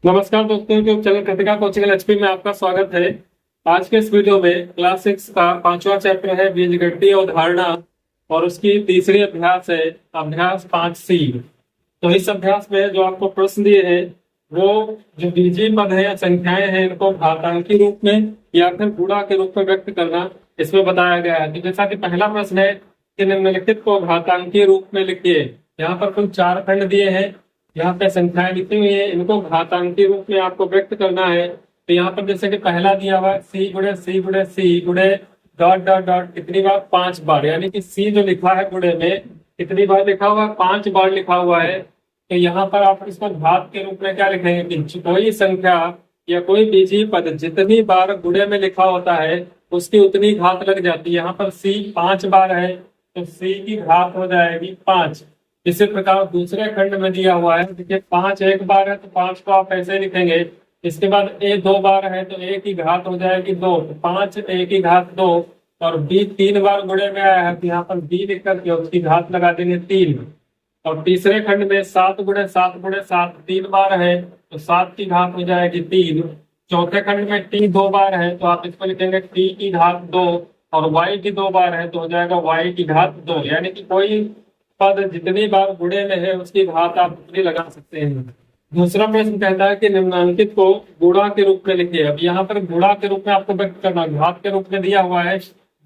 नमस्कार दोस्तों, YouTube channel Kritika coaching HP में आपका स्वागत है। आज के इस वीडियो में क्लास 6 का 5वां चैप्टर है बीजगणितीय अवधारणा और उसकी तीसरी अभ्यास है अभ्यास 5C। तो इस अभ्यास में जो आपको प्रश्न दिए हैं वो जो बीजीय पद है या संख्याएं हैं इनको घातांकी रूप में या फिर गुणा के रूप में व्यक्त करना इसमें बताया गया है। तो जैसा कि पहला प्रश्न है कि निम्नलिखित को घातांकीय रूप में लिखिए। यहाँ पर कुल 4 खंड दिए हैं, यहाँ पे संख्याएं लिखी हुई है, इनको घातांकीय रूप में आपको व्यक्त करना है। तो यहाँ पर जैसे कि पहला दिया हुआ है सी गुणे सी गुणे सी गुणे डॉट डॉट डॉट कितनी बार 5 बार, यानी कि सी जो लिखा है गुणे में कितनी बार लिखा हुआ है 5 बार लिखा हुआ है। तो यहाँ पर आप इसको घात के रूप में क्या लिखेंगे कि कोई संख्या या कोई बीजीय पद जितनी बार गुणे में लिखा होता है उसकी उतनी घात लग जाती है। यहाँ पर सी 5 बार है तो सी की घात हो जाएगी 5। इसी प्रकार दूसरे खंड में दिया हुआ है, देखिए 5 एक बार है तो 5 को आप ऐसे लिखेंगे। इसके बाद ए 2 बार है तो ए की घात हो जाएगी 2, तो 5 ए की घात 2। और बी 3 बार गुणे में आया है तो यहाँ पर बी लिख करके उसकी घात लगा देंगे 3। और तीसरे खंड में 7 गुणे 7 गुणे 7 3 बार है तो 7 की घात हो जाएगी 3। चौथे खंड में टी 2 बार है तो आप इसको लिखेंगे टी की घात 2। और वाई की 2 बार है तो हो जाएगा वाई की घात 2, यानी कि कोई पद जितनी बार गुणे में है उसकी घात आप उतनी लगा सकते हैं। दूसरा प्रश्न कहता है कि निम्नांकित को गुणा के रूप में लिखिए। अब यहाँ पर गुणा के रूप में आपको व्यक्त करना, घात के रूप में दिया हुआ है,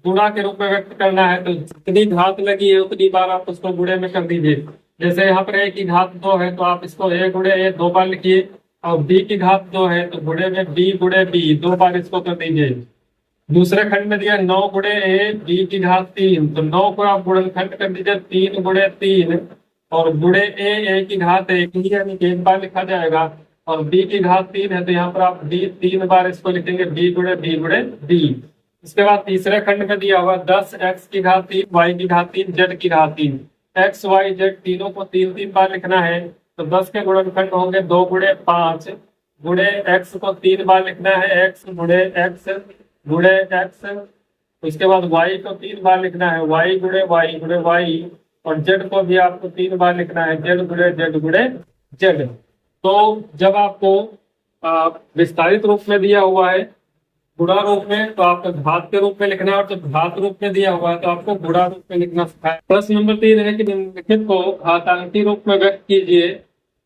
गुणा के रूप में व्यक्त करना है तो जितनी घात लगी है उतनी बार आप उसको गुणे में कर दीजिए। जैसे यहाँ पर ए की घात 2 है तो आप इसको ए गुणे ए 2 बार लिखिए, और बी की घात 2 है तो गुणे में बी गुणे बी 2 बार इसको कर दीजिए। दूसरे खंड में दिया 9 गुणे ए बी की घात 3, तो 9 को आप गुणनखंड कर दीजिए 3 गुणे 3। और गुणे ए की घात 1 यानी कि 1 बार लिखा जाएगा, और बी की घात 3 है तो यहाँ पर आप बी 3 बार इसको लिखेंगे बी गुणे बी गुणे बी। इसके बाद तीसरे खंड में दिया हुआ 10 एक्स की घात 3 वाई की घात 3 जेड की घात 3। एक्स वाई जेड तीनों को 3 बार लिखना है तो 10 के गुणनखंड होंगे 2 गुणे 5 गुणे एक्स को 3 बार लिखना है एक्स गुणे एक्स गुणे एक्स। उसके बाद y को 3 बार लिखना है y गुणे y। और z को भी आपको 3 बार लिखना है z गुणे z। तो जब आपको विस्तारित रूप में दिया हुआ है गुणा रूप में तो आपको घात के रूप में लिखना है, और जब घात रूप में दिया हुआ है तो आपको गुणा रूप में लिखना सिखाया। प्रश्न नंबर 3 है कि निम्नलिखित को घातांकी रूप में व्यक्त कीजिए।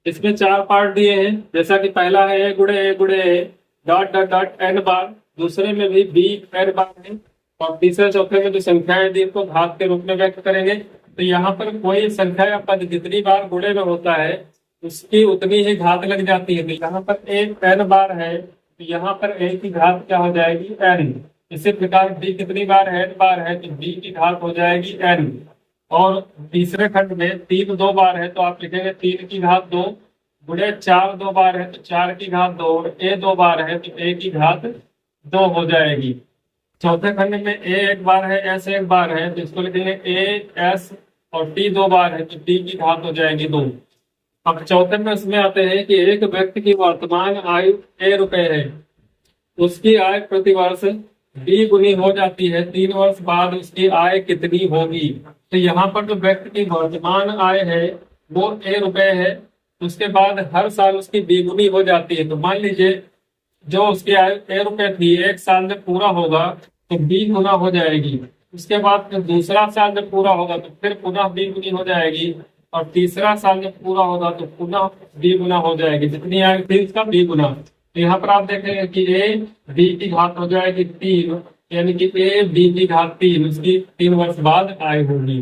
इसमें 4 पार्ट दिए हैं, जैसा कि पहला है ए गुणे A dot dot dot n बार, दूसरे में भी बी एन बार है, और तीसरे चौथे में जो संख्याएं दी को घात के रूप में व्यक्त करेंगे। तो यहाँ पर कोई संख्या या पद जितनी बार गुणे में होता है उसकी उतनी ही घात लग जाती है। तो यहाँ पर एक एन बार है तो यहाँ पर ए की घात क्या हो जाएगी एन। इसी प्रकार बी कितनी बार एन बार है तो बी की घात हो जाएगी एन। और तीसरे खंड में 3 2 बार है तो आप लिखेंगे 3 की घात 2 गुणे 4 2 बार है तो 4 की घात 2, और ए 2 बार है तो ए की घात 2 हो जाएगी। चौथे खंड में ए 1 बार है एस 1 बार है तो इसको लिखेंगे ए एस, और टी 2 बार है तो टी की घात हो जाएगी 2। अब चौथे में इसमें आते हैं कि एक व्यक्ति की वर्तमान आयु ₹1 है, उसकी आय प्रति वर्ष 20 गुनी हो जाती है, 3 वर्ष बाद उसकी आय कितनी होगी। तो यहाँ पर जो व्यक्ति की वर्तमान आय है वो ₹1 है, उसके बाद हर साल उसकी 20 गुनी हो जाती है। तो मान लीजिए जो उसकी आयु ₹1 थी 1 साल में पूरा होगा तो 20 गुना हो जाएगी। उसके बाद जब दूसरा साल जब पूरा होगा तो फिर पुनः 20 गुनी हो जाएगी, और तीसरा साल जब पूरा होगा तो पुनः 20 गुना हो जाएगी, जितनी आयु थी उसका 20 गुना। तो यहाँ पर आप देखेंगे कि ए बी की घात हो जाएगी 3, यानी कि ए बी की घात 3, उसकी 3 वर्ष बाद आयु होगी।